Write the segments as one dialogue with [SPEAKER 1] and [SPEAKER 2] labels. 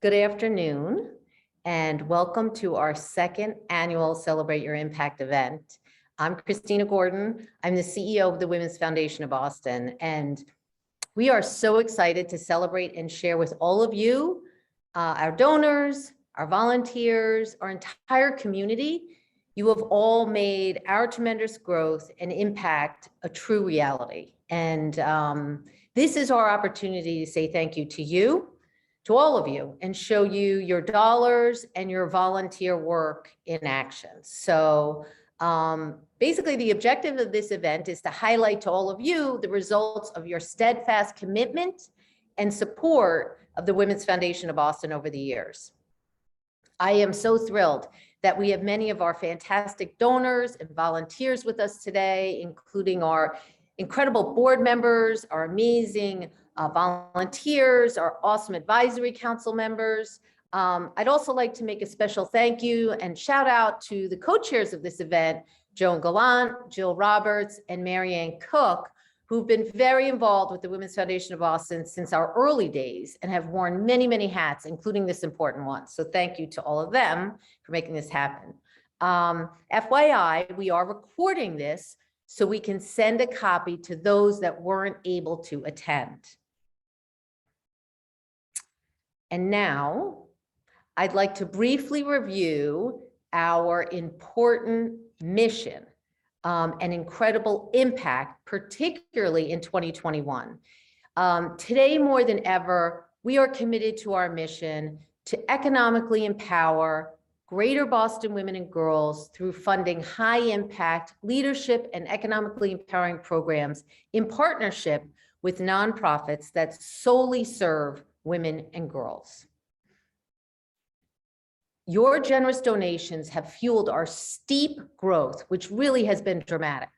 [SPEAKER 1] Good afternoon, and welcome to our second annual Celebrate Your Impact event. I'm Christina Gordon. I'm the CEO of the Women's Foundation of Boston, and we are so excited to celebrate and share with all of you, our donors, our volunteers, our entire community. You have all made our tremendous growth and impact a true reality. And this is our opportunity to say thank you to you, to all of you, and show you your dollars and your volunteer work in action. So basically the objective of this event is to highlight to all of you the results of your steadfast commitment and support of the Women's Foundation of Boston over the years. I am so thrilled that we have many of our fantastic donors and volunteers with us today, including our incredible board members, our amazing volunteers, our awesome advisory council members. I'd also like to make a special thank you and shout out to the co-chairs of this event, Joan Gallant, Jill Roberts, and Marianne Cook, who've been very involved with the Women's Foundation of Boston since our early days and have worn many, many hats, including this important one. So thank you to all of them for making this happen. FYI, we are recording this so we can send a copy to those that weren't able to attend. And now I'd like to briefly review our important mission and incredible impact, particularly in 2021. Today, more than ever, we are committed to our mission to economically empower Greater Boston women and girls through funding high impact leadership and economically empowering programs in partnership with nonprofits that solely serve women and girls. Your generous donations have fueled our steep growth, which really has been dramatic.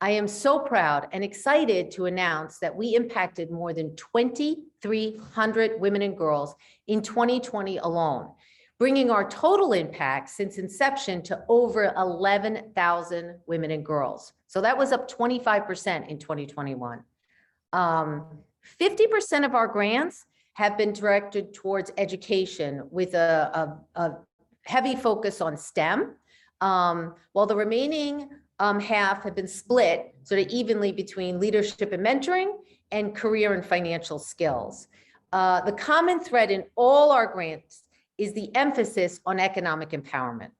[SPEAKER 1] I am so proud and excited to announce that we impacted more than 2,300 women and girls in 2020 alone, bringing our total impact since inception to over 11,000 women and girls. So that was up 25% in 2021. 50% of our grants have been directed towards education with a heavy focus on STEM, while the remaining half have been split sort of evenly between leadership and mentoring and career and financial skills. The common thread in all our grants is the emphasis on economic empowerment.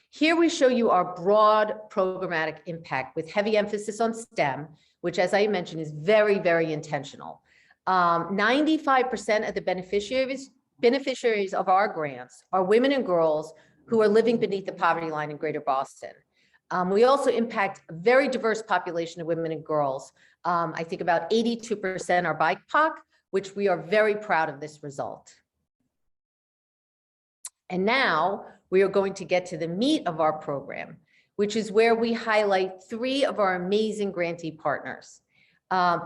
[SPEAKER 1] Here we show you our broad programmatic impact with heavy emphasis on STEM, which, as I mentioned, is very, very intentional. 95% of the beneficiaries of our grants are women and girls who are living beneath the poverty line in Greater Boston. We also impact a very diverse population of women and girls. I think about 82% are BIPOC, which we are very proud of this result. And now we are going to get to the meat of our program, which is where we highlight 3 of our amazing grantee partners.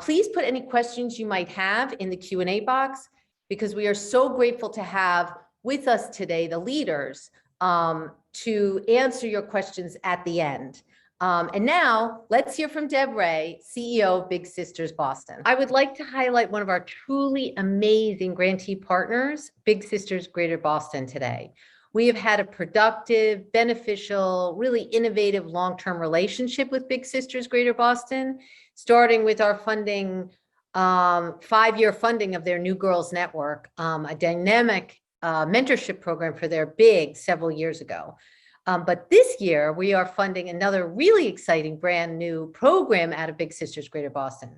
[SPEAKER 1] Please put any questions you might have in the Q&A box, because we are so grateful to have with us today the leaders to answer your questions at the end. And now let's hear from Deb Ray, CEO of Big Sisters Boston. I would like to highlight one of our truly amazing grantee partners, Big Sisters Greater Boston, today. We have had a productive, beneficial, really innovative long-term relationship with Big Sisters Greater Boston, starting with our funding, 5-year funding of their New Girls Network, a dynamic mentorship program for their big several years ago. But this year we are funding another really exciting brand new program out of Big Sisters Greater Boston.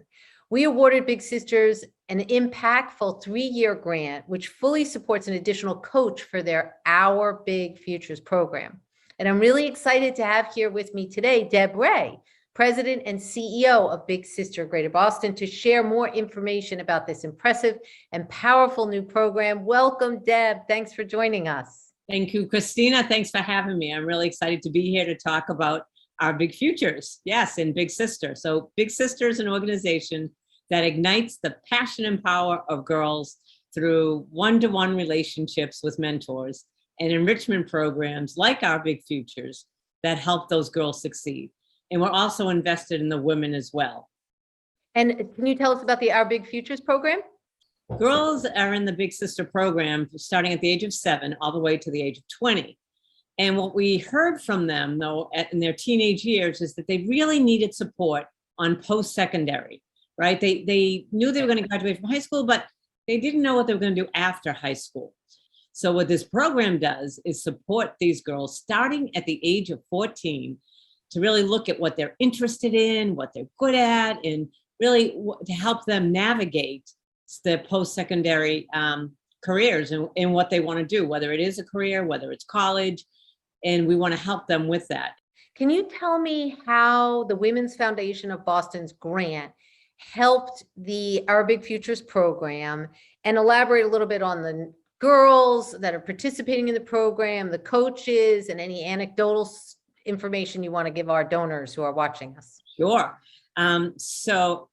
[SPEAKER 1] We awarded Big Sisters an impactful 3-year grant, which fully supports an additional coach for their Our Big Futures program. And I'm really excited to have here with me today, Deb Ray, President and CEO of Big Sister Greater Boston, to share more information about this impressive and powerful new program. Welcome, Deb. Thanks for joining us.
[SPEAKER 2] Thank you, Christina. Thanks for having me. I'm really excited to be here to talk about our big futures. Yes, in Big Sister. So Big Sister is an organization that ignites the passion and power of girls through one-to-one relationships with mentors and enrichment programs like our Big Futures that help those girls succeed. And we're also invested in the women as well.
[SPEAKER 1] And can you tell us about the Our Big Futures program?
[SPEAKER 2] Girls are in the Big Sister program starting at the age of 7 all the way to the age of 20. And what we heard from them, though, in their teenage years is that they really needed support on post-secondary, right? They knew they were going to graduate from high school, but they didn't know what they were going to do after high school. So what this program does is support these girls starting at the age of 14 to really look at what they're interested in, what they're good at, and really to help them navigate the post-secondary careers and what they want to do, whether it is a career, whether it's college, and we want to help them with that.
[SPEAKER 1] Can you tell me how the Women's Foundation of Boston's grant helped Our Big Futures program, and elaborate a little bit on the girls that are participating in the program, the coaches, and any anecdotal information you want to give our donors who are watching us?
[SPEAKER 2] Sure. So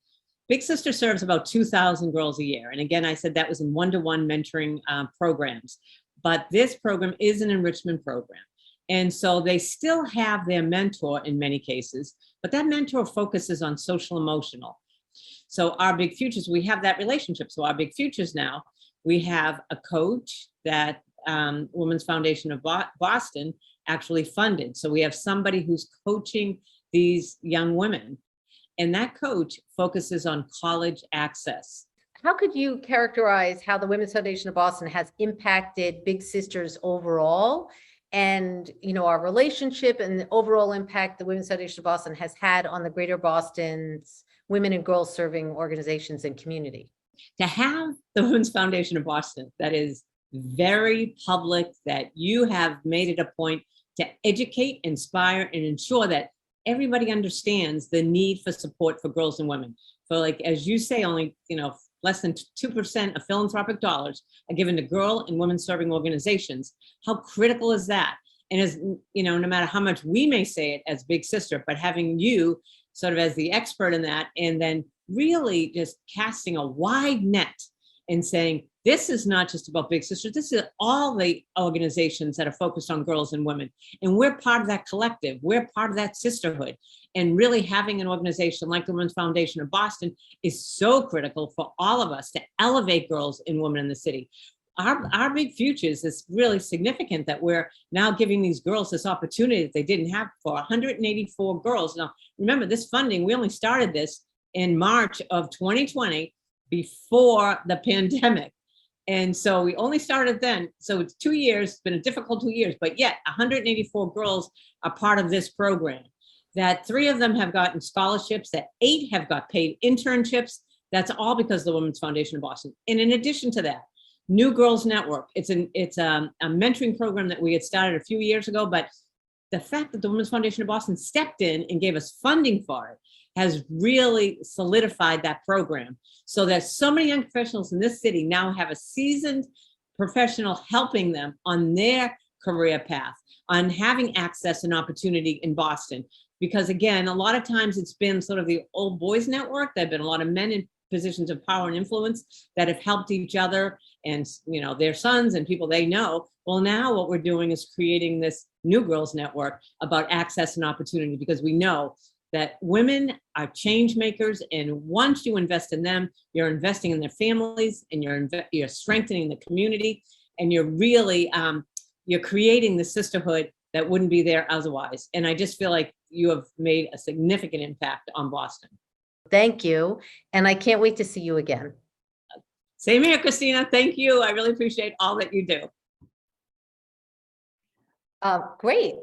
[SPEAKER 2] Big Sister serves about 2,000 girls a year. And again, I said that was in one-to-one mentoring programs. But this program is an enrichment program. And so they still have their mentor in many cases, but that mentor focuses on social emotional. So Our Big Futures, we have that relationship. So Our Big Futures now, we have a coach that Women's Foundation of Boston actually funded. So we have somebody who's coaching these young women. And that coach focuses on college access.
[SPEAKER 1] How could you characterize how the Women's Foundation of Boston has impacted Big Sisters overall, and our relationship and the overall impact the Women's Foundation of Boston has had on the Greater Boston's women and girls serving organizations and community?
[SPEAKER 2] To have the Women's Foundation of Boston that is very public, that you have made it a point to educate, inspire, and ensure that everybody understands the need for support for girls and women. For, like, as you say, only, less than 2% of philanthropic dollars are given to girl and women serving organizations. How critical is that? And as no matter how much we may say it as Big Sister, but having you sort of as the expert in that, and then really just casting a wide net and saying, this is not just about Big Sisters, this is all the organizations that are focused on girls and women. And we're part of that collective, we're part of that sisterhood. And really having an organization like the Women's Foundation of Boston is so critical for all of us to elevate girls and women in the city. Our Big Futures is really significant that we're now giving these girls this opportunity that they didn't have for 184 girls. Now, remember, this funding, we only started this in March of 2020 before the pandemic. And so we only started then. So it's 2 years, it's been a difficult 2 years, but yet 184 girls are part of this program. That 3 of them have gotten scholarships, that 8 have got paid internships. That's all because of the Women's Foundation of Boston. And in addition to that, New Girls Network, it's a mentoring program that we had started a few years ago, but the fact that the Women's Foundation of Boston stepped in and gave us funding for it has really solidified that program. So that so many young professionals in this city now have a seasoned professional helping them on their career path, on having access and opportunity in Boston. Because again, a lot of times it's been sort of the old boys network. There have been a lot of men in positions of power and influence that have helped each other and their sons and people they know. Well, now what we're doing is creating this New Girls Network about access and opportunity, because we know that women are change makers, and once you invest in them, you're investing in their families, and you're strengthening the community, and you're really you're creating the sisterhood that wouldn't be there otherwise. And I just feel like you have made a significant impact on Boston.
[SPEAKER 1] Thank you, and I can't wait to see you again.
[SPEAKER 2] Same here, Christina. Thank you. I really appreciate all that you do.
[SPEAKER 1] Great.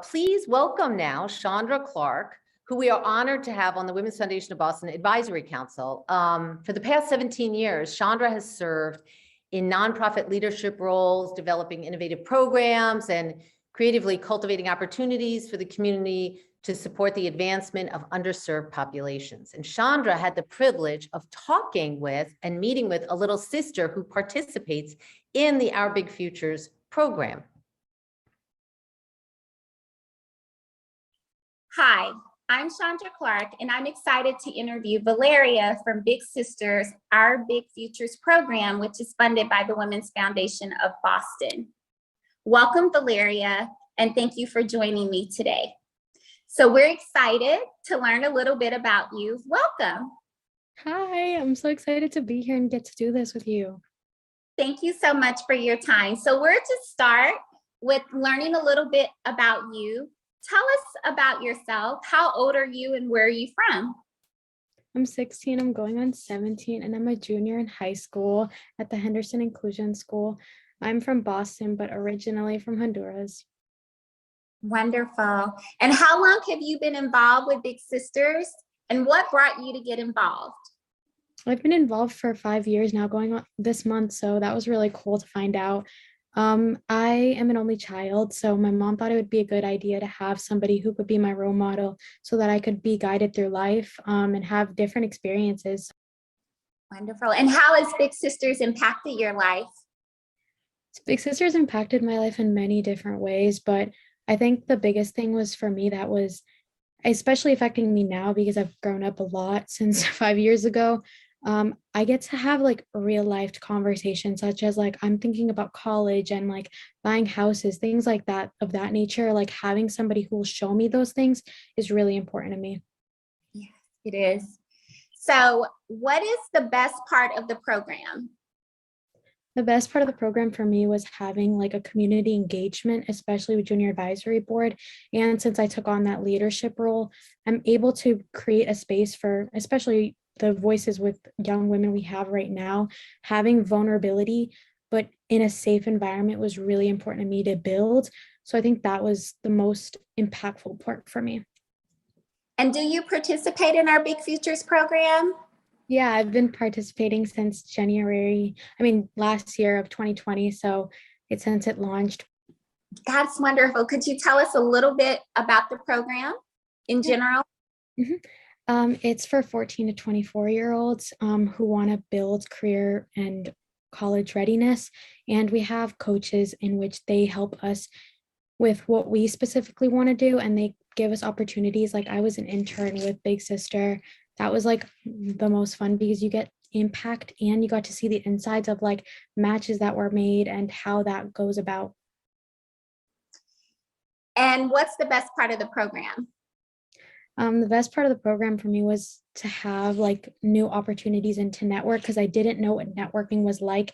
[SPEAKER 1] Please welcome now Chandra Clark, who we are honored to have on the Women's Foundation of Boston Advisory Council. For the past 17 years, Chandra has served in nonprofit leadership roles, developing innovative programs and creatively cultivating opportunities for the community to support the advancement of underserved populations. And Chandra had the privilege of talking with and meeting with a little sister who participates in the Our Big Futures program.
[SPEAKER 3] Hi, I'm Chandra Clark, and I'm excited to interview Valeria from Big Sisters, Our Big Futures program, which is funded by the Women's Foundation of Boston. Welcome, Valeria, and thank you for joining me today. So we're excited to learn a little bit about you. Welcome.
[SPEAKER 4] Hi, I'm so excited to be here and get to do this with you.
[SPEAKER 3] Thank you so much for your time. So we're to start with learning a little bit about you. Tell us about yourself. How old are you and where are you from?
[SPEAKER 4] I'm 16, I'm going on 17, and I'm a junior in high school at the Henderson Inclusion School. I'm from Boston, but originally from Honduras.
[SPEAKER 3] Wonderful. And how long have you been involved with Big Sisters? And what brought you to get involved?
[SPEAKER 4] I've been involved for 5 years now, going on this month, so that was really cool to find out. I am an only child, so my mom thought it would be a good idea to have somebody who could be my role model so that I could be guided through life, and have different experiences.
[SPEAKER 3] Wonderful. And how has Big Sisters impacted your life?
[SPEAKER 4] Big Sisters impacted my life in many different ways, but I think the biggest thing was for me that was especially affecting me now because I've grown up a lot since 5 years ago. I get to have like real life conversations, such as like I'm thinking about college and like buying houses, things like that of that nature. Like having somebody who will show me those things is really important to me.
[SPEAKER 3] Yes, it is. So, what is the best part of the program?
[SPEAKER 4] The best part of the program for me was having like a community engagement, especially with junior advisory board. And since I took on that leadership role, I'm able to create a space for especially the voices with young women we have right now. Having vulnerability, but in a safe environment was really important to me to build. So I think that was the most impactful part for me.
[SPEAKER 3] And do you participate in our Big Futures program?
[SPEAKER 4] Yeah, I've been participating since last year of 2020. So it's since it launched.
[SPEAKER 3] That's wonderful. Could you tell us a little bit about the program in general?
[SPEAKER 4] Mhm. It's for 14 to 24-year-olds who want to build career and college readiness. And we have coaches in which they help us with what we specifically want to do. And they give us opportunities. Like I was an intern with Big Sister. That was like the most fun because you get impact and you got to see the insides of like matches that were made and how that goes about.
[SPEAKER 3] And what's the best part of the program?
[SPEAKER 4] The best part of the program for me was to have like new opportunities and to network because I didn't know what networking was like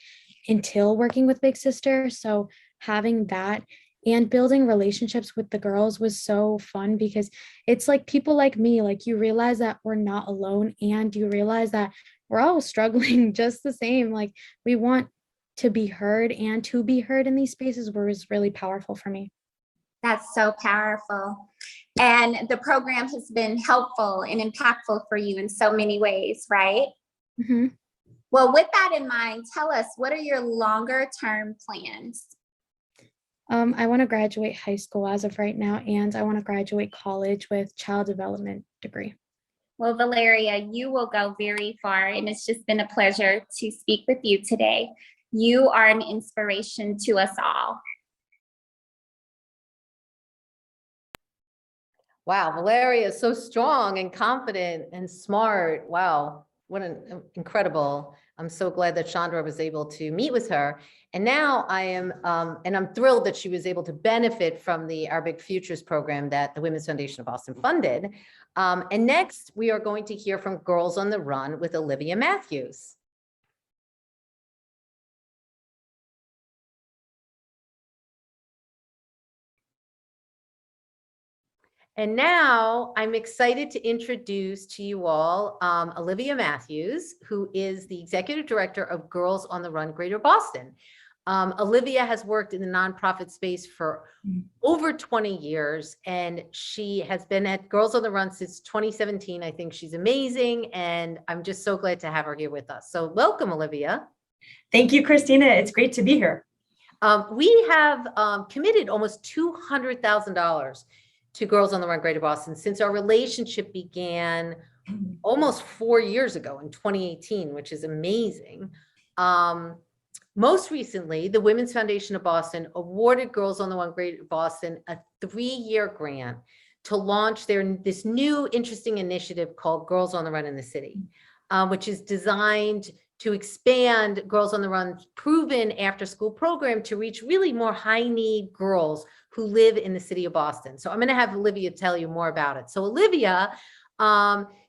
[SPEAKER 4] until working with Big Sister. So having that and building relationships with the girls was so fun because it's like people like me, like you realize that we're not alone and you realize that we're all struggling just the same. Like we want to be heard and to be heard in these spaces was really powerful for me.
[SPEAKER 3] That's so powerful. And the program has been helpful and impactful for you in so many ways, right?
[SPEAKER 4] Mhm.
[SPEAKER 3] Well, with that in mind, tell us, what are your longer term plans?
[SPEAKER 4] I want to graduate high school as of right now, and I want to graduate college with child development degree.
[SPEAKER 3] Well, Valeria, you will go very far, and it's just been a pleasure to speak with you today. You are an inspiration to us all.
[SPEAKER 1] Wow, Valeria is so strong and confident and smart. Wow, what an incredible. I'm so glad that Chandra was able to meet with her. And now I am, and I'm thrilled that she was able to benefit from the Our Big Futures program that the Women's Foundation of Boston funded. And next, we are going to hear from Girls on the Run with Olivia Matthews. And now I'm excited to introduce to you all Olivia Matthews, who is the Executive Director of Girls on the Run Greater Boston. Olivia has worked in the nonprofit space for over 20 years, and she has been at Girls on the Run since 2017. I think she's amazing, and I'm just so glad to have her here with us. So welcome, Olivia.
[SPEAKER 5] Thank you, Christina. It's great to be here.
[SPEAKER 1] We have committed almost $200,000 to Girls on the Run Greater Boston since our relationship began almost 4 years ago in 2018, which is amazing. Most recently, the Women's Foundation of Boston awarded Girls on the Run Greater Boston a 3-year grant to launch this new interesting initiative called Girls on the Run in the City, which is designed to expand Girls on the Run's proven after-school program to reach really more high-need girls who live in the city of Boston. So I'm going to have Olivia tell you more about it. So Olivia,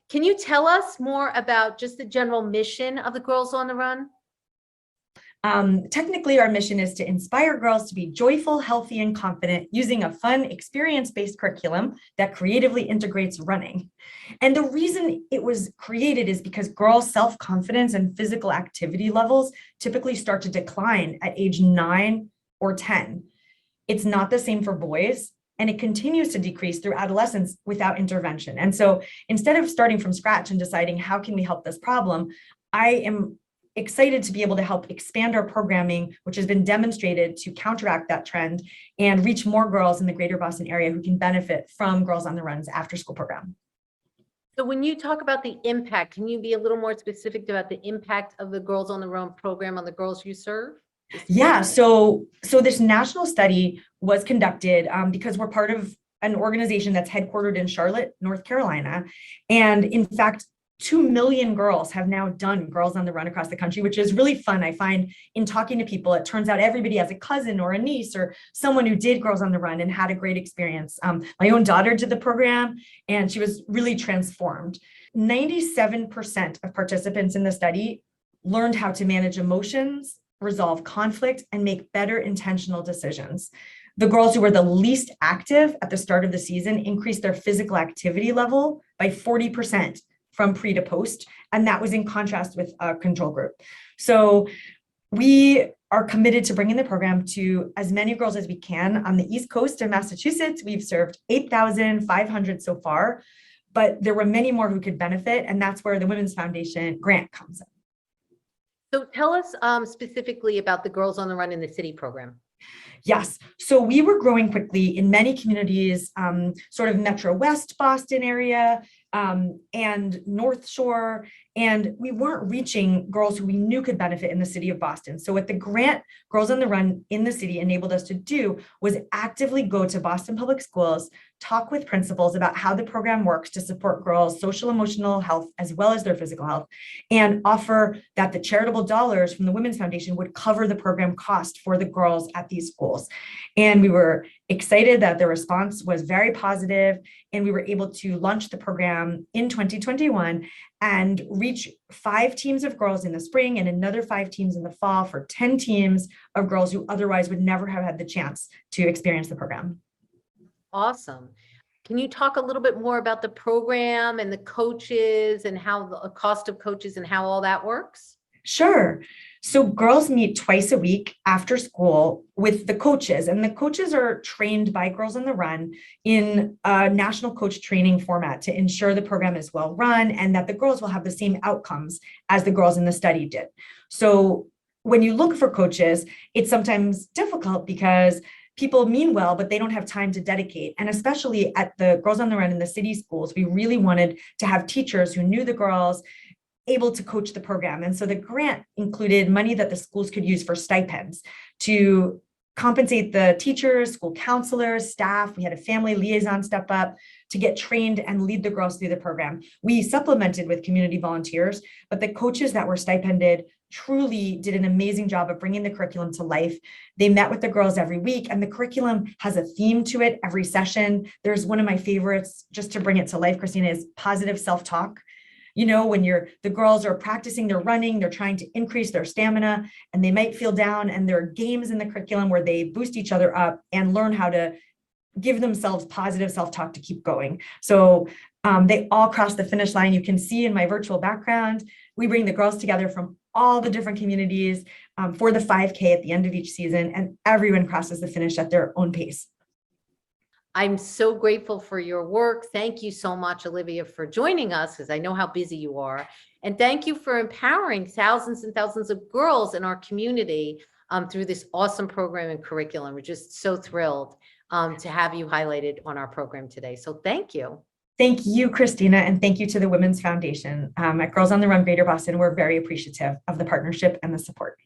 [SPEAKER 1] Can you tell us more about just the general mission of the Girls on the Run?
[SPEAKER 5] Technically, our mission is to inspire girls to be joyful, healthy, and confident using a fun, experience-based curriculum that creatively integrates running. And the reason it was created is because girls' self-confidence and physical activity levels typically start to decline at age 9 or 10. It's not the same for boys, and it continues to decrease through adolescence without intervention. And so instead of starting from scratch and deciding how can we help this problem, I am excited to be able to help expand our programming, which has been demonstrated to counteract that trend and reach more girls in the greater Boston area who can benefit from Girls on the Run's after school program.
[SPEAKER 1] So when you talk about the impact, can you be a little more specific about the impact of the Girls on the Run program on the girls you serve?
[SPEAKER 5] Yeah, so this national study was conducted because we're part of an organization that's headquartered in Charlotte, North Carolina. And in fact, 2 million girls have now done Girls on the Run across the country, which is really fun. I find in talking to people, it turns out everybody has a cousin or a niece or someone who did Girls on the Run and had a great experience. My own daughter did the program and she was really transformed. 97% of participants in the study learned how to manage emotions, resolve conflict, and make better intentional decisions. The girls who were the least active at the start of the season increased their physical activity level by 40% from pre to post, and that was in contrast with a control group. So we are committed to bringing the program to as many girls as we can. On the East Coast of Massachusetts, we've served 8,500 so far, but there were many more who could benefit, and that's where the Women's Foundation grant comes in.
[SPEAKER 1] So tell us specifically about the Girls on the Run in the City program.
[SPEAKER 5] Yes. So we were growing quickly in many communities, sort of Metro West Boston area and North Shore. And we weren't reaching girls who we knew could benefit in the city of Boston. So what the grant Girls on the Run in the city enabled us to do was actively go to Boston Public Schools, talk with principals about how the program works to support girls' social emotional health as well as their physical health, and offer that the charitable dollars from the Women's Foundation would cover the program cost for the girls at these schools. And we were excited that the response was very positive, and we were able to launch the program in 2021 and reach 5 teams of girls in the spring and another 5 teams in the fall for 10 teams of girls who otherwise would never have had the chance to experience the program.
[SPEAKER 1] Awesome. Can you talk a little bit more about the program and the coaches and how the cost of coaches and how all that works?
[SPEAKER 5] Sure. So girls meet twice a week after school with the coaches, and the coaches are trained by Girls on the Run in a national coach training format to ensure the program is well run and that the girls will have the same outcomes as the girls in the study did. So when you look for coaches, it's sometimes difficult because people mean well, but they don't have time to dedicate. And especially at the Girls on the Run in the city schools, we really wanted to have teachers who knew the girls, able to coach the program. And so the grant included money that the schools could use for stipends to compensate the teachers, school counselors, staff. We had a family liaison step up to get trained and lead the girls through the program. We supplemented with community volunteers, but the coaches that were stipended truly did an amazing job of bringing the curriculum to life. They met with the girls every week, and the curriculum has a theme to it every session. There's one of my favorites, just to bring it to life, Christina, is positive self-talk. You know, when the girls are practicing their running, they're trying to increase their stamina and they might feel down, and there are games in the curriculum where they boost each other up and learn how to give themselves positive self-talk to keep going. So they all cross the finish line. You can see in my virtual background, we bring the girls together from all the different communities for the 5K at the end of each season, and everyone crosses the finish at their own pace.
[SPEAKER 1] I'm so grateful for your work. Thank you so much, Olivia, for joining us, because I know how busy you are. And thank you for empowering thousands and thousands of girls in our community through this awesome program and curriculum. We're just so thrilled to have you highlighted on our program today. So thank you.
[SPEAKER 5] Thank you, Christina, and thank you to the Women's Foundation. At Girls on the Run Greater Boston, we're very appreciative of the partnership and the support.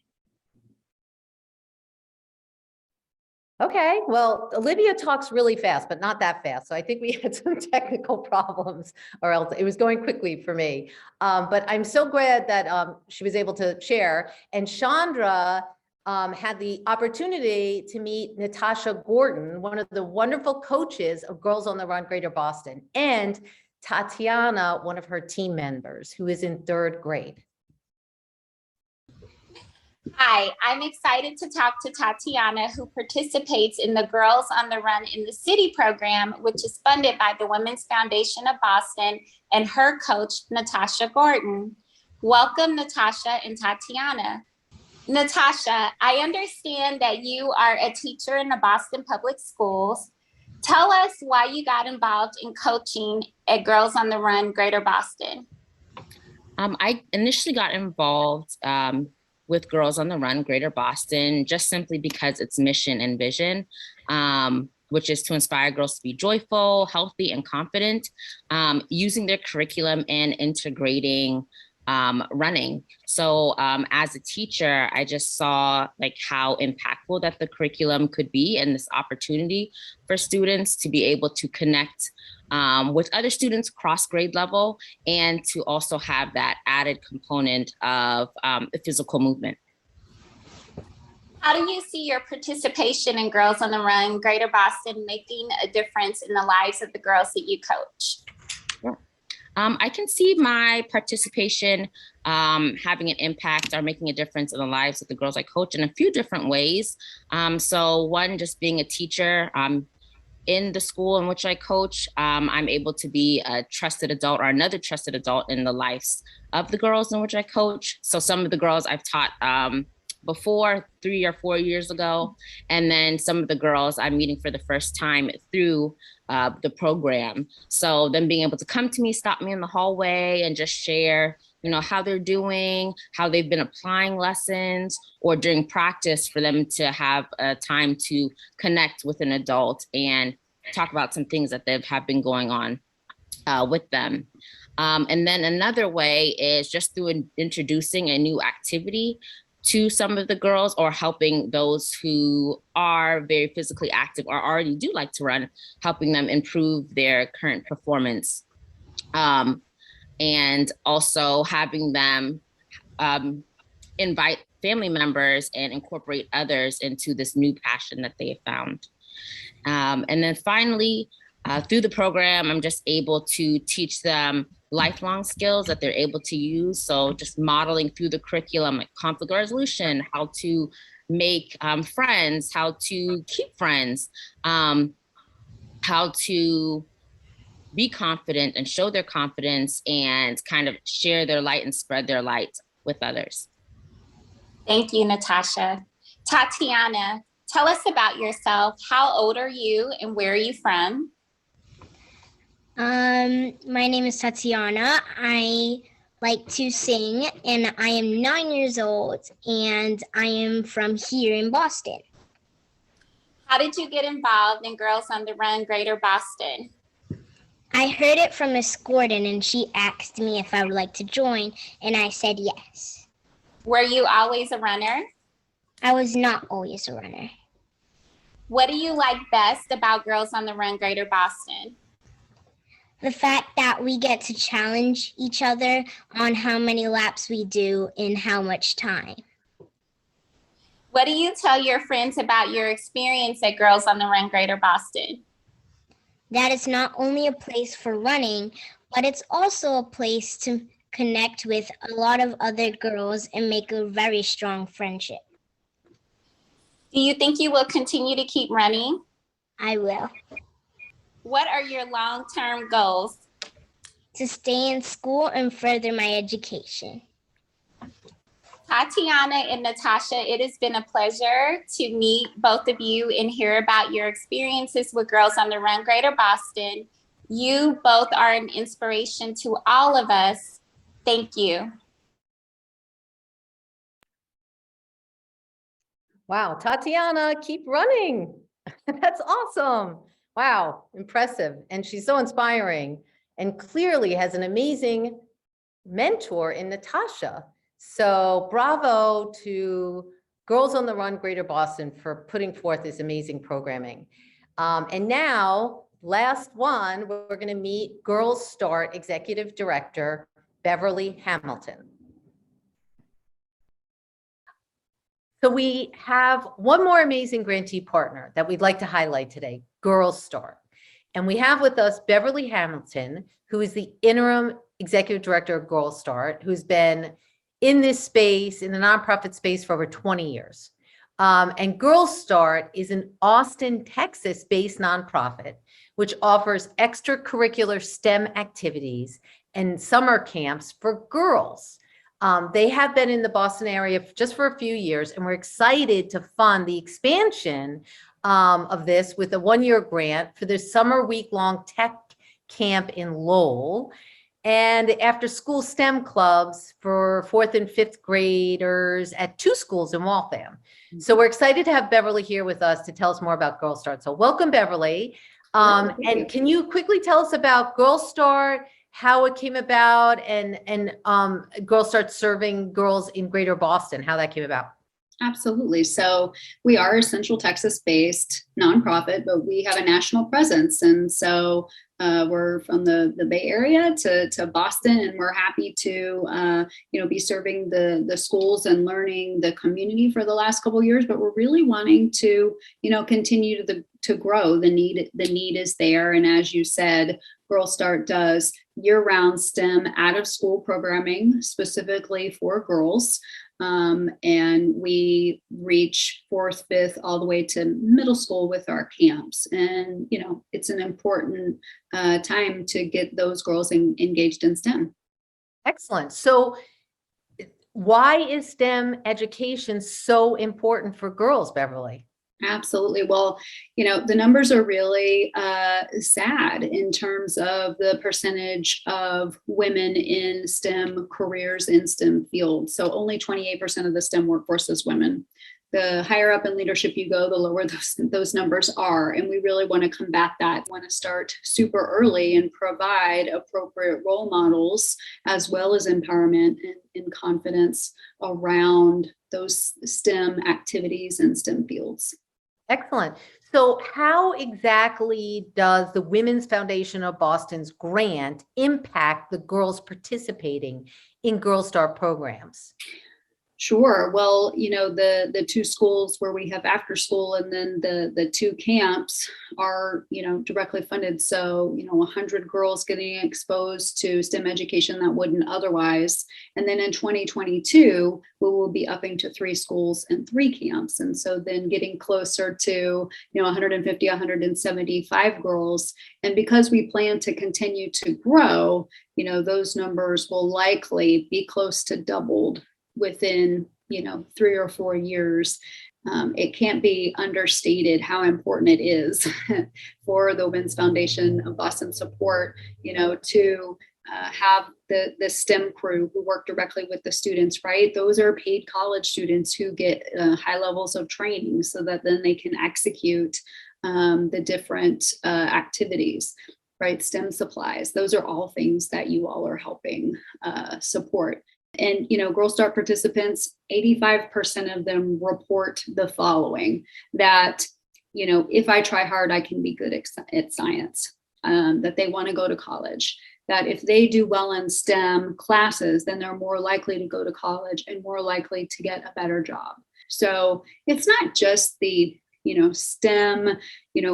[SPEAKER 1] Okay, well, Olivia talks really fast, but not that fast. So I think we had some technical problems, or else it was going quickly for me. But I'm so glad that she was able to share. And Chandra had the opportunity to meet Natasha Gordon, one of the wonderful coaches of Girls on the Run Greater Boston. And Tatiana, one of her team members, who is in 3rd grade.
[SPEAKER 3] Hi, I'm excited to talk to Tatiana, who participates in the Girls on the Run in the City program, which is funded by the Women's Foundation of Boston and her coach, Natasha Gordon. Welcome, Natasha and Tatiana. Natasha, I understand that you are a teacher in the Boston Public Schools. Tell us why you got involved in coaching at Girls on the Run Greater Boston.
[SPEAKER 6] I initially got involved with Girls on the Run Greater Boston just simply because its mission and vision, which is to inspire girls to be joyful, healthy, and confident, using their curriculum and integrating running. So as a teacher, I just saw like how impactful that the curriculum could be, and this opportunity for students to be able to connect with other students cross grade level, and to also have that added component of physical movement.
[SPEAKER 3] How do you see your participation in Girls on the Run Greater Boston making a difference in the lives of the girls that you coach?
[SPEAKER 6] I can see my participation having an impact or making a difference in the lives of the girls I coach in a few different ways. So one, just being a teacher in the school in which I coach, I'm able to be a trusted adult or another trusted adult in the lives of the girls in which I coach. So some of the girls I've taught before 3 or 4 years ago, and then some of the girls I'm meeting for the first time through the program. So them being able to come to me, stop me in the hallway, and just share, you know, how they're doing, how they've been applying lessons, or during practice for them to have a time to connect with an adult and talk about some things that have been going on with them. And then another way is just through introducing a new activity to some of the girls, or helping those who are very physically active or already do like to run, helping them improve their current performance. And also having them invite family members and incorporate others into this new passion that they have found. And then finally, through the program, I'm just able to teach them lifelong skills that they're able to use. So just modeling through the curriculum, like conflict resolution, how to make friends, how to keep friends, how to be confident and show their confidence, and kind of share their light and spread their light with others.
[SPEAKER 3] Thank you, Natasha. Tatiana, tell us about yourself. How old are you and where are you from?
[SPEAKER 7] My name is Tatiana. I like to sing, and I am 9 years old, and I am from here in Boston.
[SPEAKER 3] How did you get involved in Girls on the Run Greater Boston?
[SPEAKER 7] I heard it from Miss Gordon, and she asked me if I would like to join, and I said yes.
[SPEAKER 3] Were you always a runner?
[SPEAKER 7] I was not always a runner.
[SPEAKER 3] What do you like best about Girls on the Run Greater Boston?
[SPEAKER 7] The fact that we get to challenge each other on how many laps we do in how much time.
[SPEAKER 3] What do you tell your friends about your experience at Girls on the Run Greater Boston?
[SPEAKER 7] That it's not only a place for running, but it's also a place to connect with a lot of other girls and make a very strong friendship.
[SPEAKER 3] Do you think you will continue to keep running?
[SPEAKER 7] I will.
[SPEAKER 3] What are your long-term goals?
[SPEAKER 7] To stay in school and further my education.
[SPEAKER 3] Tatiana and Natasha, it has been a pleasure to meet both of you and hear about your experiences with Girls on the Run Greater Boston. You both are an inspiration to all of us. Thank you.
[SPEAKER 1] Wow, Tatiana, keep running. That's awesome. Wow, impressive. And she's so inspiring, and clearly has an amazing mentor in Natasha. So bravo to Girls on the Run Greater Boston for putting forth this amazing programming. And now, last one, we're going to meet Girlstart Executive Director, Beverly Hamilton. So we have one more amazing grantee partner that we'd like to highlight today, Girlstart. And we have with us Beverly Hamilton, who is the interim executive director of Girlstart, who's been in this space, in the nonprofit space, for over 20 years. And Girlstart is an Austin, Texas-based nonprofit, which offers extracurricular STEM activities and summer camps for girls. They have been in the Boston area just for a few years, and we're excited to fund the expansion of this with a one-year grant for the summer week-long tech camp in Lowell, and after school STEM clubs for 4th and 5th graders at 2 schools in Waltham. So we're excited to have Beverly here with us to tell us more about Girlstart. So welcome, Beverly. And can you quickly tell us about Girlstart, how it came about, and Girlstart serving girls in Greater Boston, how that came about?
[SPEAKER 8] Absolutely. So we are a Central Texas-based nonprofit, but we have a national presence. And so we're from the Bay Area to Boston, and we're happy to be serving the schools and learning the community for the last couple of years. But we're really wanting to continue to grow. The need is there, and as you said, Girlstart does year-round STEM out-of-school programming specifically for girls. And we reach 4th, 5th, all the way to middle school with our camps. And, it's an important time to get those girls engaged in STEM.
[SPEAKER 1] Excellent. So why is STEM education so important for girls, Beverly?
[SPEAKER 8] Absolutely. Well, the numbers are really sad in terms of the percentage of women in STEM careers, in STEM fields. So only 28% of the STEM workforce is women. The higher up in leadership you go, the lower those numbers are. And we really want to combat that. We want to start super early and provide appropriate role models, as well as empowerment and confidence around those STEM activities and STEM fields.
[SPEAKER 1] Excellent. So how exactly does the Women's Foundation of Boston's grant impact the girls participating in Girlstart programs?
[SPEAKER 8] Sure. Well, the 2 schools where we have after school, and then the 2 camps are, directly funded. So, 100 girls getting exposed to STEM education that wouldn't otherwise. And then in 2022, we will be upping to 3 schools and 3 camps. And so then getting closer to, 150, 175 girls. And because we plan to continue to grow, those numbers will likely be close to doubled within 3 or 4 years. It can't be understated how important it is for the Women's Foundation of Boston support, to have the STEM crew who work directly with the students, right? Those are paid college students who get high levels of training so that then they can execute the different activities, right? STEM supplies, those are all things that you all are helping support. And, Girlstart participants, 85% of them report the following, that, if I try hard, I can be good at science, that they want to go to college, that if they do well in STEM classes, then they're more likely to go to college and more likely to get a better job. So it's not just the STEM,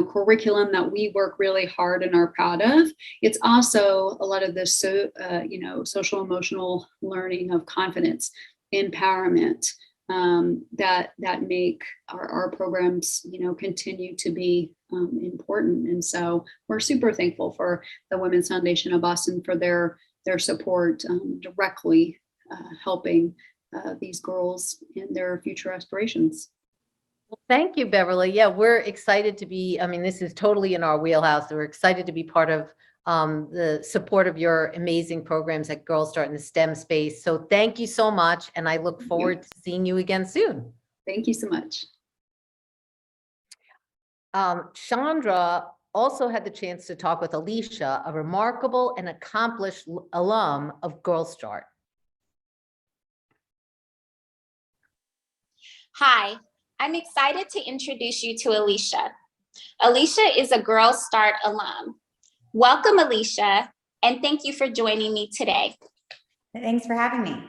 [SPEAKER 8] curriculum that we work really hard and are proud of. It's also a lot of this, social emotional learning of confidence, empowerment, that make our programs, continue to be important. And so we're super thankful for the Women's Foundation of Boston for their support, directly helping these girls in their future aspirations.
[SPEAKER 1] Well, thank you, Beverly. Yeah, we're excited to be, this is totally in our wheelhouse. We're excited to be part of the support of your amazing programs at Girlstart in the STEM space. So thank you so much. And I look forward to seeing you again soon.
[SPEAKER 8] Thank you so much.
[SPEAKER 1] Chandra also had the chance to talk with Alicia, a remarkable and accomplished alum of Girlstart.
[SPEAKER 3] Hi, I'm excited to introduce you to Alicia. Alicia is a Girlstart alum. Welcome, Alicia, and thank you for joining me today.
[SPEAKER 9] Thanks for having me.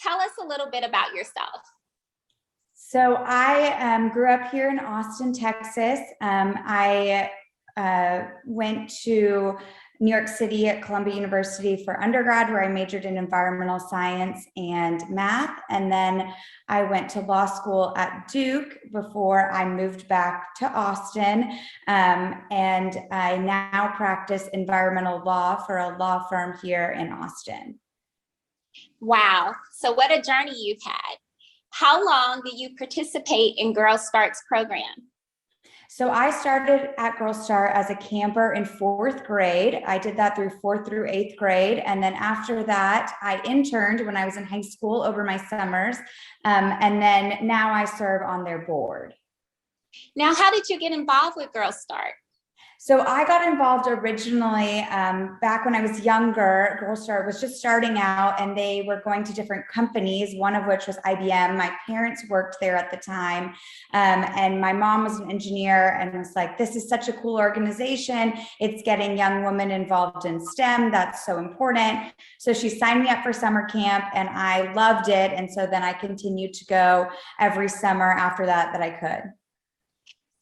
[SPEAKER 3] Tell us a little bit about yourself.
[SPEAKER 9] So I grew up here in Austin, Texas. I went to New York City at Columbia University for undergrad, where I majored in environmental science and math. And then I went to law school at Duke before I moved back to Austin. And I now practice environmental law for a law firm here in Austin.
[SPEAKER 3] Wow. So what a journey you've had. How long do you participate in Girlstart's program?
[SPEAKER 9] So I started at Girlstart as a camper in 4th grade. I did that through 4th through 8th grade. And then after that, I interned when I was in high school over my summers. And then now I serve on their board.
[SPEAKER 3] Now, how did you get involved with Girlstart?
[SPEAKER 9] So I got involved originally back when I was younger. Girlstart was just starting out and they were going to different companies, one of which was IBM. My parents worked there at the time. And my mom was an engineer and was like, this is such a cool organization. It's getting young women involved in STEM. That's so important. So she signed me up for summer camp and I loved it. And so then I continued to go every summer after that I could.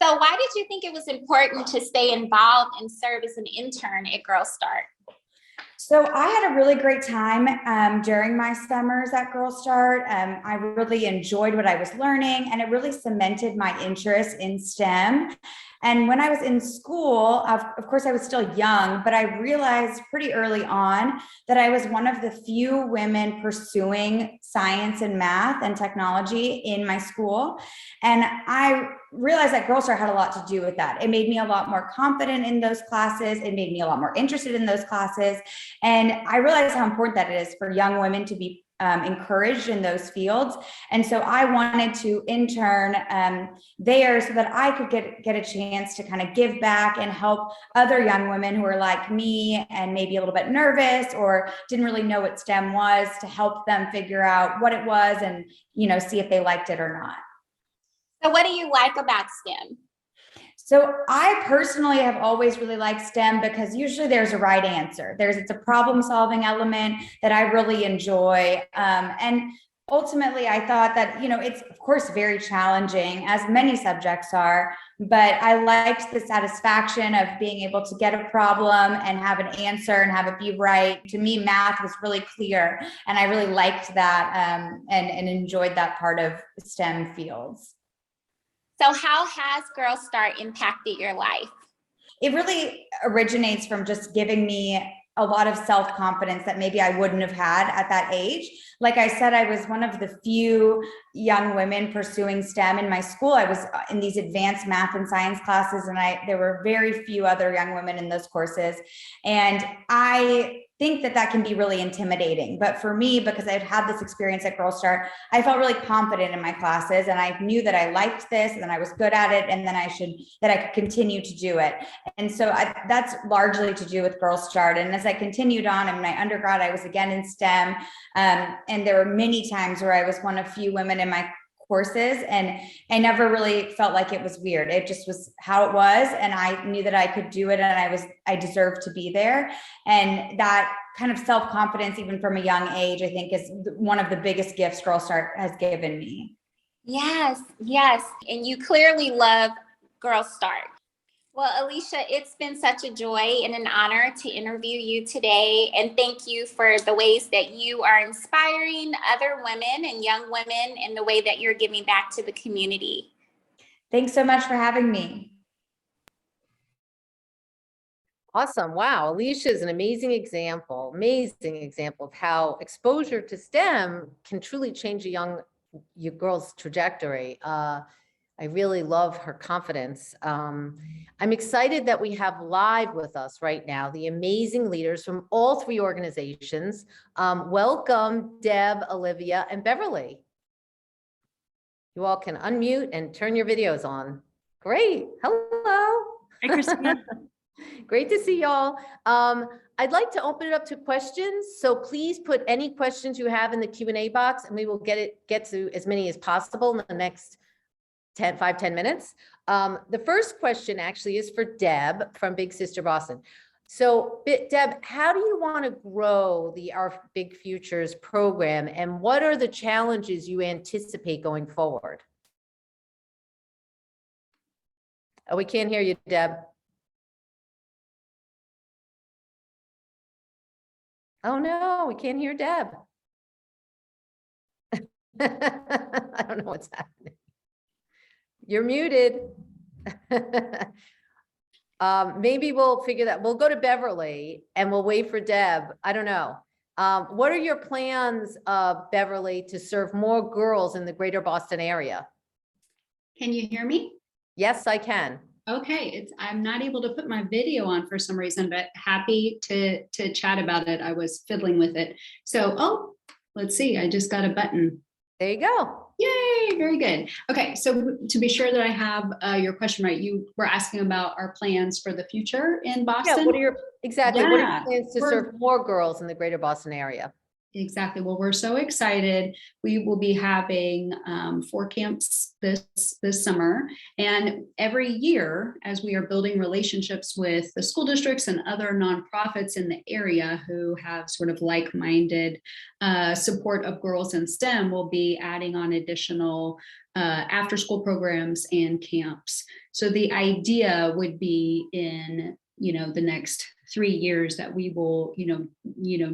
[SPEAKER 3] So why did you think it was important to stay involved and serve as an intern at Girlstart?
[SPEAKER 9] So I had a really great time during my summers at Girlstart. I really enjoyed what I was learning and it really cemented my interest in STEM. And when I was in school, of course, I was still young, but I realized pretty early on that I was one of the few women pursuing science and math and technology in my school. And I realized that Girlstart had a lot to do with that. It made me a lot more confident in those classes. It made me a lot more interested in those classes. And I realized how important that is for young women to be encouraged in those fields. And so I wanted to intern there so that I could get a chance to kind of give back and help other young women who are like me and maybe a little bit nervous or didn't really know what STEM was, to help them figure out what it was and, you know, see if they liked it or not.
[SPEAKER 3] So what do you like about STEM?
[SPEAKER 9] So I personally have always really liked STEM because usually there's a right answer. It's a problem solving element that I really enjoy. And ultimately I thought that, you know, it's of course very challenging, as many subjects are, but I liked the satisfaction of being able to get a problem and have an answer and have it be right. To me, math was really clear and I really liked that and enjoyed that part of STEM fields.
[SPEAKER 3] So how has Girlstart impacted your life?
[SPEAKER 9] It really originates from just giving me a lot of self-confidence that maybe I wouldn't have had at that age. Like I said, I was one of the few young women pursuing STEM in my school. I was in these advanced math and science classes, and there were very few other young women in those courses. And I think that can be really intimidating. But for me, because I'd had this experience at Girlstart, I felt really confident in my classes and I knew that I liked this and I was good at it and then that I could continue to do it. And so that's largely to do with Girlstart. And as I continued on in my undergrad, I was again in STEM. And there were many times where I was one of few women in my courses and I never really felt like it was weird. It just was how it was. And I knew that I could do it and I deserved to be there. And that kind of self-confidence, even from a young age, I think is one of the biggest gifts Girlstart has given me.
[SPEAKER 3] Yes, yes. And you clearly love Girlstart. Well, Alicia, it's been such a joy and an honor to interview you today. And thank you for the ways that you are inspiring other women and young women and the way that you're giving back to the community.
[SPEAKER 9] Thanks so much for having me.
[SPEAKER 1] Awesome. Wow. Alicia is an amazing example of how exposure to STEM can truly change your girl's trajectory. I really love her confidence. I'm excited that we have live with us right now the amazing leaders from all three organizations. Welcome, Deb, Olivia, and Beverly. You all can unmute and turn your videos on. Great. Hello.
[SPEAKER 10] Hi, Christina.
[SPEAKER 1] Great to see y'all. I'd like to open it up to questions. So please put any questions you have in the Q&A box and we will get to as many as possible in the next 5-10 minutes. The first question actually is for Deb from Big Sister Boston. So Deb, how do you want to grow Our Big Futures program and what are the challenges you anticipate going forward? Oh, we can't hear you, Deb. Oh, no, we can't hear Deb. I don't know what's happening. You're muted. Maybe we'll figure that. We'll go to Beverly and we'll wait for Deb. I don't know. What are your plans, Beverly, to serve more girls in the greater Boston area?
[SPEAKER 8] Can you hear me?
[SPEAKER 1] Yes, I can.
[SPEAKER 8] Okay, I'm not able to put my video on for some reason, but happy to chat about it. I was fiddling with it. So, oh, let's see, I just got a button.
[SPEAKER 1] There you go.
[SPEAKER 8] Yay, very good. Okay, so to be sure that I have your question right, you were asking about our plans for the future in Boston?
[SPEAKER 1] Yeah, what are your, exactly, what are
[SPEAKER 8] Yeah,
[SPEAKER 1] your plans to
[SPEAKER 8] we're-
[SPEAKER 1] serve more girls in the greater Boston area?
[SPEAKER 8] Exactly. Well, we're so excited. We will be having 4 camps this summer. And every year, as we are building relationships with the school districts and other nonprofits in the area who have sort of like-minded support of girls in STEM, we'll be adding on additional after-school programs and camps. So the idea would be in the next 3 years that we will,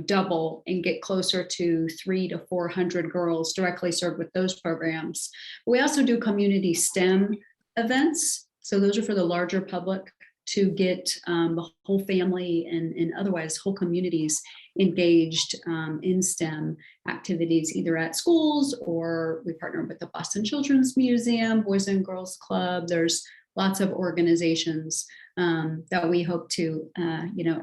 [SPEAKER 8] double and get closer to 300 to 400 girls directly served with those programs. We also do community STEM events. So those are for the larger public to get the whole family and otherwise whole communities engaged in STEM activities, either at schools or we partner with the Boston Children's Museum, Boys and Girls Club. There's lots of organizations that we hope to,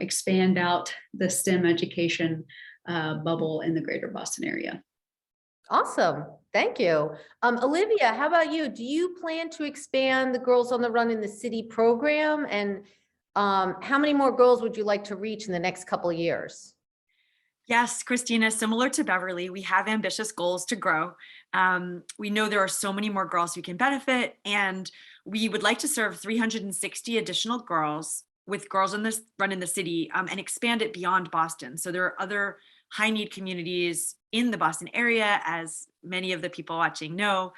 [SPEAKER 8] expand out the STEM education bubble in the greater Boston area.
[SPEAKER 1] Awesome. Thank you. Olivia, how about you? Do you plan to expand the Girls on the Run in the City program? And how many more girls would you like to reach in the next couple of years?
[SPEAKER 5] Yes, Christina, similar to Beverly, we have ambitious goals to grow. We know there are so many more girls who can benefit, and we would like to serve 360 additional girls with Girls on the Run in the City and expand it beyond Boston. So there are other high need communities in the Boston area, as many of the people watching know.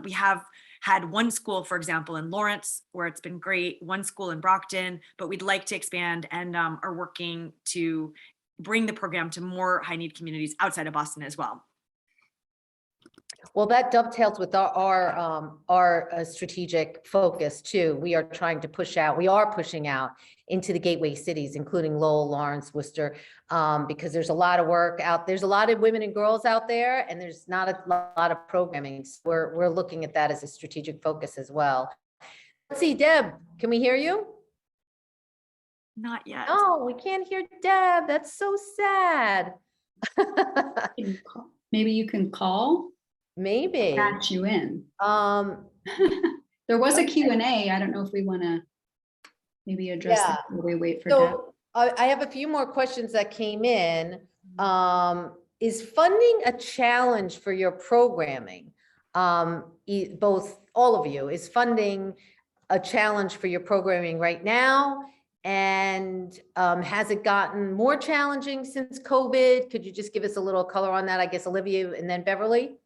[SPEAKER 5] We have had one school, for example, in Lawrence, where it's been great, one school in Brockton, but we'd like to expand and are working to bring the program to more high need communities outside of Boston as well.
[SPEAKER 1] Well, that dovetails with our strategic focus too. We are trying to push out, we are pushing out into the gateway cities, including Lowell, Lawrence, Worcester, because there's a lot of work out. There's a lot of women and girls out there, and there's not a lot of programming. So we're looking at that as a strategic focus as well. Let's see, Deb, can we hear you?
[SPEAKER 5] Not yet.
[SPEAKER 1] Oh, we can't hear Deb. That's so sad.
[SPEAKER 8] Maybe you can call.
[SPEAKER 1] Maybe.
[SPEAKER 8] Patch you in. There was a Q&A. I don't know if we want to maybe address that while we wait for Deb.
[SPEAKER 1] So I have a few more questions that came in. Is funding a challenge for your programming? Both, all of you, is funding a challenge for your programming right now? And has it gotten more challenging since COVID? Could you just give us a little color on that? I guess Olivia and then Beverly.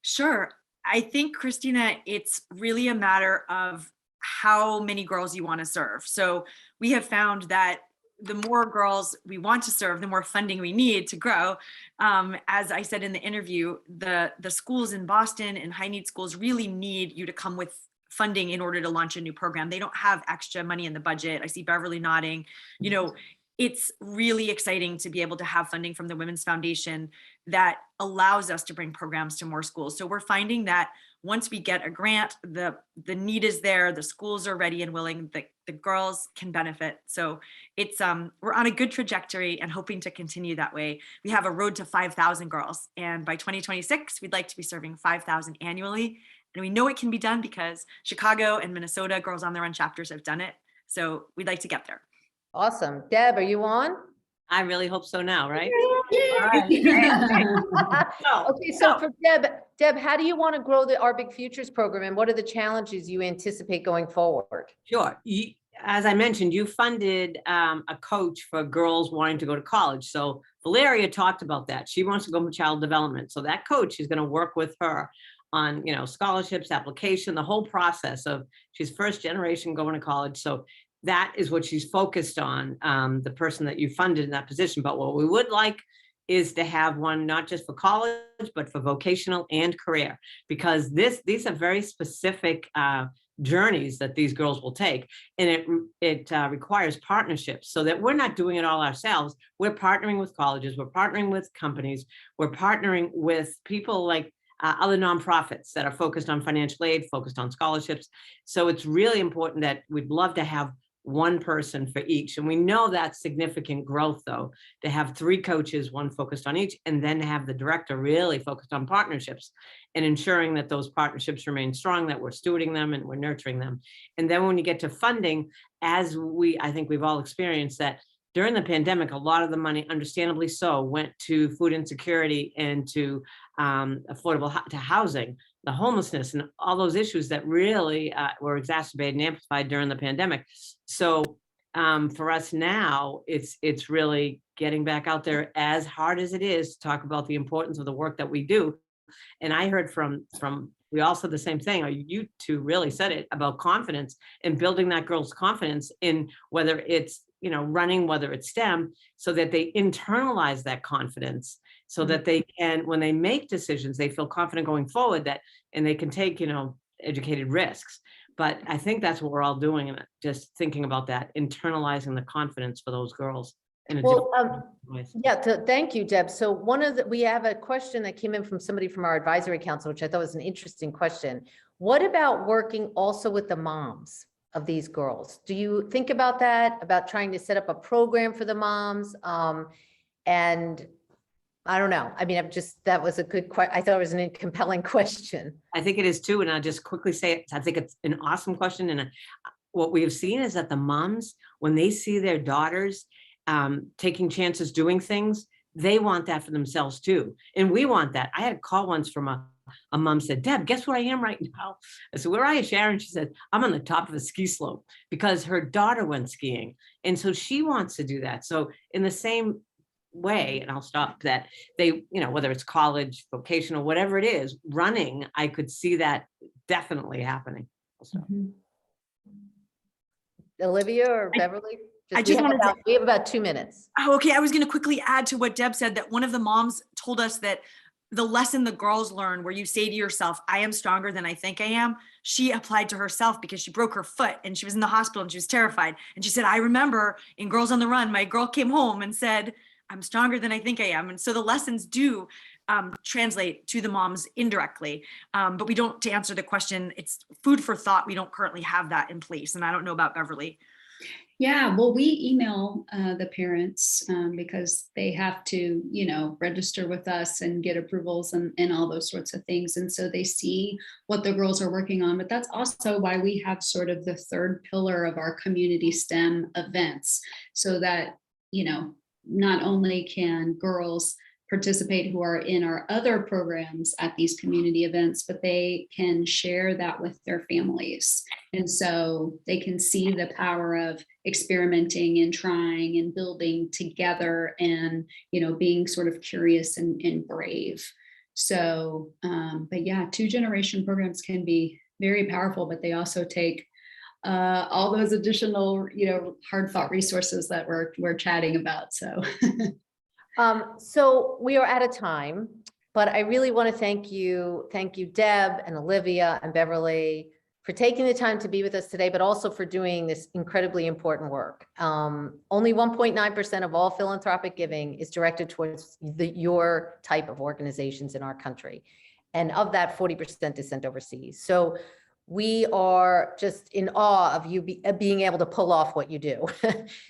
[SPEAKER 5] Sure. I think, Christina, it's really a matter of how many girls you want to serve. So we have found that the more girls we want to serve, the more funding we need to grow. As I said in the interview, the schools in Boston and high need schools really need you to come with funding in order to launch a new program. They don't have extra money in the budget. I see Beverly nodding. It's really exciting to be able to have funding from the Women's Foundation that allows us to bring programs to more schools. So we're finding that once we get a grant, the need is there, the schools are ready and willing, the girls can benefit. So it's we're on a good trajectory and hoping to continue that way. We have a road to 5,000 girls, and by 2026, we'd like to be serving 5,000 annually. And we know it can be done because Chicago and Minnesota Girls on the Run chapters have done it. So we'd like to get there.
[SPEAKER 1] Awesome. Deb, are you on?
[SPEAKER 2] I really hope so now, right?
[SPEAKER 1] Okay, so for Deb, how do you want to grow the Our Big Futures program, and what are the challenges you anticipate going forward?
[SPEAKER 2] Sure. As I mentioned, you funded a coach for girls wanting to go to college. So Valeria talked about that. She wants to go to child development. So that coach is going to work with her on, scholarships, application, the whole process of, she's first generation going to college. So
[SPEAKER 10] that is what she's focused on, the person that you funded in that position. But what we would like is to have one not just for college, but for vocational and career, because these are very specific journeys that these girls will take. And it requires partnerships, so that we're not doing it all ourselves. We're partnering with colleges, we're partnering with companies, we're partnering with people like other nonprofits that are focused on financial aid, focused on scholarships. So it's really important that we'd love to have one person for each. And we know that's significant growth, though, to have 3 coaches, one focused on each, and then have the director really focused on partnerships and ensuring that those partnerships remain strong, that we're stewarding them and we're nurturing them. And then when you get to funding, as I think we've all experienced that during the pandemic, a lot of the money, understandably so, went to food insecurity and to affordable to housing, the homelessness, and all those issues that really were exacerbated and amplified during the pandemic. So for us now, it's really getting back out there, as hard as it is, to talk about the importance of the work that we do. And I heard from we all said the same thing, or you two really said it, about confidence and building that girl's confidence in whether it's running, whether it's STEM, so that they internalize that confidence, so that they can, when they make decisions, they feel confident going forward, that, and they can take, educated risks. But I think that's what we're all doing, and just thinking about that, internalizing the confidence for those girls in a different way.
[SPEAKER 1] Yeah, thank you, Deb. So we have a question that came in from somebody from our advisory council, which I thought was an interesting question. What about working also with the moms of these girls? Do you think about that, about trying to set up a program for the moms? And I don't know. I mean, that was a good question. I thought it was a compelling question.
[SPEAKER 10] I think it is too. And I'll just quickly say, I think it's an awesome question. And what we have seen is that the moms, when they see their daughters taking chances, doing things, they want that for themselves too. And we want that. I had a call once from a mom said, Deb, guess where I am right now? I said, where are you, Sharon? She said, I'm on the top of a ski slope, because her daughter went skiing. And so she wants to do that. So in the same way, and I'll stop, that they, whether it's college, vocational, whatever it is, running, I could see that definitely happening. So.
[SPEAKER 1] Olivia or Beverly?
[SPEAKER 11] We
[SPEAKER 1] have about 2 minutes.
[SPEAKER 11] Oh, okay. I was going to quickly add to what Deb said, that one of the moms told us that the lesson the girls learn, where you say to yourself, I am stronger than I think I am, she applied to herself, because she broke her foot and she was in the hospital and she was terrified. And she said, I remember in Girls on the Run, my girl came home and said, I'm stronger than I think I am. And so the lessons do translate to the moms indirectly. But we don't, to answer the question, it's food for thought. We don't currently have that in place. And I don't know about Beverly.
[SPEAKER 8] Yeah, well, we email the parents because they have to, register with us and get approvals and all those sorts of things. And so they see what the girls are working on. But that's also why we have sort of the third pillar of our community STEM events, so that, not only can girls participate who are in our other programs at these community events, but they can share that with their families. And so they can see the power of experimenting and trying and building together, and, being sort of curious and brave. So, but yeah, 2-generation programs can be very powerful, but they also take all those additional, hard fought resources that we're chatting about. So.
[SPEAKER 1] So we are out of time, but I really want to thank you, Deb and Olivia and Beverly, for taking the time to be with us today, but also for doing this incredibly important work. Only 1.9% of all philanthropic giving is directed towards your type of organizations in our country. And of that, 40% is sent overseas. So we are just in awe of you being able to pull off what you do.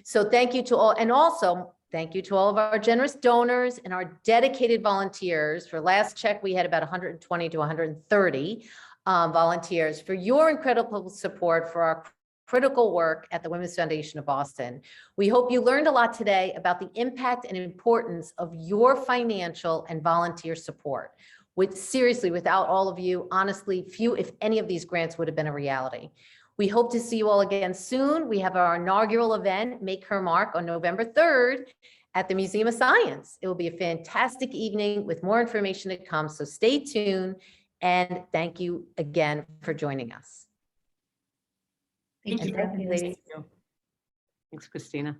[SPEAKER 1] So thank you to all. And also, thank you to all of our generous donors and our dedicated volunteers. For last check, we had about 120 to 130 volunteers for your incredible support for our critical work at the Women's Foundation of Boston. We hope you learned a lot today about the impact and importance of your financial and volunteer support. Seriously, without all of you, honestly, few, if any of these grants would have been a reality. We hope to see you all again soon. We have our inaugural event, Make Her Mark, on November 3rd at the Museum of Science. It will be a fantastic evening with more information to come, so stay tuned, and thank you again for joining us.
[SPEAKER 11] Thank you.
[SPEAKER 1] Thank you, ladies.
[SPEAKER 10] Thanks, Christina.